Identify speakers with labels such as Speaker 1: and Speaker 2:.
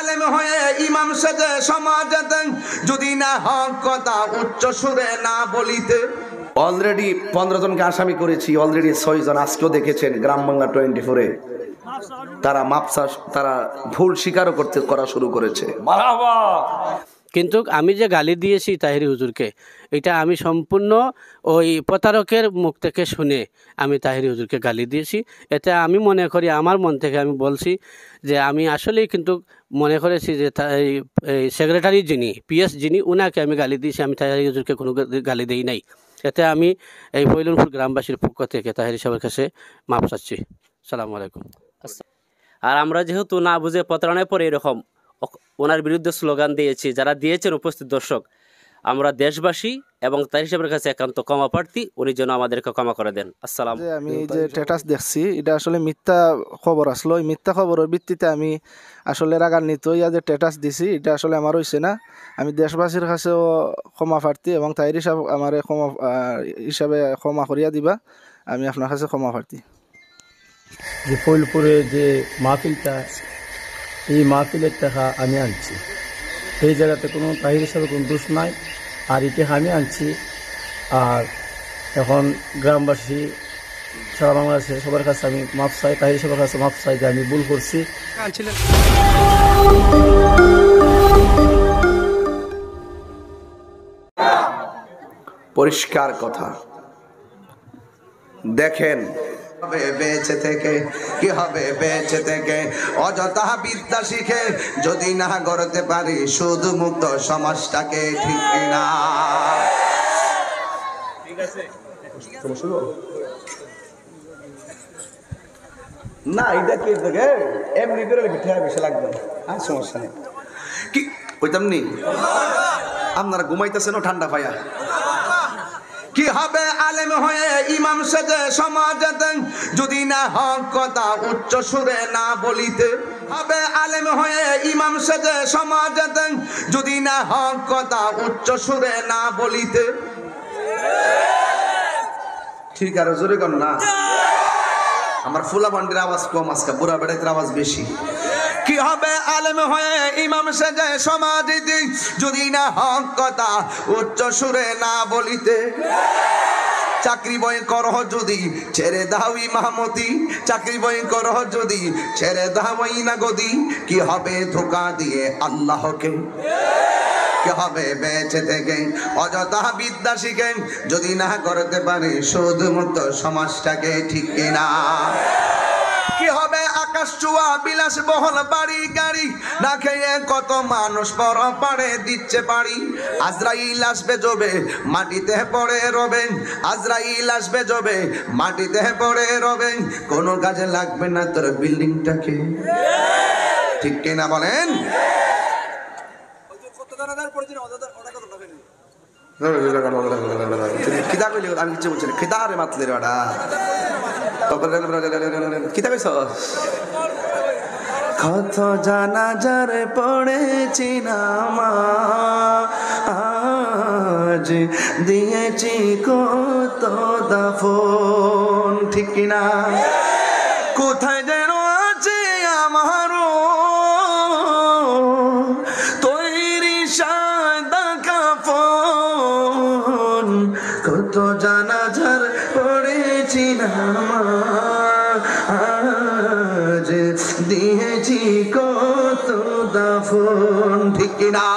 Speaker 1: আলেম হয়ে ইমাম সেজে সমাজেতে যদি না হক কথা উচ্চ সুরে না বলিতে। অলরেডি 15 জনকে আসামি করেছি, অলরেডি 6 জন আজকেও দেখেছেন গ্রাম বাংলা 24-এ তারা তারা ভুল স্বীকারও করা শুরু করেছে।
Speaker 2: কিন্তু আমি যে গালি দিয়েছি তাহিরি হুজুরকে, এটা আমি সম্পূর্ণ ওই প্রতারকের মুখ থেকে শুনে আমি তাহিরি হুজুরকে গালি দিয়েছি। এতে আমি মনে করি, আমার মন থেকে আমি বলছি যে আমি আসলেই কিন্তু মনে করেছি যে এই সেক্রেটারি যিনি পিএস যিনি উনাকে আমি গালি দিয়েছি, আমি তাহিরি হুজুরকে কোনো গালি দিই নাই। এতে আমি এই ফয়লুনপুর গ্রামবাসীর পক্ষ থেকে তাহিরি সাহেবের কাছে মাপ চাচ্ছি। আসসালামু আলাইকুম।
Speaker 3: আর আমরা যেহেতু না বুঝে প্রতারণায় পরে এরকম ওনার বিরুদ্ধে স্লোগান দিয়েছি, যারা দিয়েছেন উপস্থিত দর্শক, আমরা দেশবাসী এবং তাহিরি সাহেবের কাছে একান্ত ক্ষমা প্রার্থী, উনি যেন আমাদেরকে ক্ষমা করে দেন। আসসালাম।
Speaker 4: আমি যে স্ট্যাটাস দেখছি এটা আসলে মিথ্যা খবর আসলো, এই মিথ্যা খবরের ভিত্তিতে আমি আসলে রাগান্বিত ইয়া যে স্ট্যাটাস দিছি এটা আসলে আমার হয়েছে না। আমি দেশবাসীর কাছেও ক্ষমা প্রার্থী এবং তাহিরি সাহেব আমার ক্ষমা হিসাবে ক্ষমা করিয়া দিবা, আমি আপনার কাছে ক্ষমা প্রার্থী।
Speaker 5: যে ফয়লপুরে যে মাহফিলটা, এই মাহফিলের টাকা আমি আনছি, এই জায়গাতে কোনো তাহিরি সাহেবের কোনো দোষ নাই, আর এটা আমি আনছি। আর এখন গ্রামবাসী সারা বাংলাদেশে সবার কাছে আমি মাপ চাই, তাহিরি সাহেবের কাছে মাপ চাই যে আমি ভুল করছি।
Speaker 1: পরিষ্কার কথা দেখেন, বেঁচে থেকে কি হবে, বেঁচে থেকে অযথা বিদ্যা শিখে যদি না গড়তে পারি শুধু মুক্ত সমাজটাকে, ঠিক কিনা? না এটা কি দেখে এমনি করে বেশি লাগবে, আর সমস্যা নেই। কি ওইতাম নি আপনারা ঘুমাইতেছেন ঠান্ডা পায়া। কি হবে আলেম হয়ে ইমাম সেজে সমাজেতে যদি না হক কথা উচ্চ সুরে না বলিতে। হবে আলেম হয়ে ইমাম সেজে সমাজেতে যদি না হক কথা উচ্চ সুরে না বলিতে। ঠিক আর জোরে কর না, আমার ফুলা বান্ডির আওয়াজ কম, আজকে বুড়া বেড়াইতের আওয়াজ বেশি। কি হবে আলেম হয়ে ইমাম সেজে সমাজেতে যদি না হক কথা উচ্চ সুরে না বলিতে। চাকরি বই করহ যদি ছেড়ে দাও ইমামতি, চাকরি বই করহ যদি ছেড়ে দাও না গদি। কি হবে ধোঁকা দিয়ে আল্লাহকে, কি হবে বেঁচে থেকে অযথা বিদ্যা শিখে যদি না করতে পারে শুধু মুক্ত সমাজটাকে, ঠিক কিনা? কি হবে আকাশ চুয়া বিলাস বহল বাড়ি গাড়ি না খেয়ে কত মানুষ পর পাড়ে দিচ্ছে পাড়ি। আজরাইল আসবে জবে মাটিতে পড়ে রবেন, আজরাইল আসবে জবে মাটিতে পড়ে রবেন, কোনো কাজে লাগবে না তোর বিল্ডিংটাকে, ঠিক কিনা বলেন? কিতা কইলি আমি কিছু বলছি না, কিতা রে মাতলে রে ওটা কিতা কইছ? কত জানাজার পড়েছি নামাজ, দিয়েছি কত দাফন, ঠিক কিনা? কোথায় যেন আছে আমারও তৈরি সাদা কাফন, কত জানাজার পড়েছি নামাজ, দিয়েছি কত দাফন, ঠিক কিনা?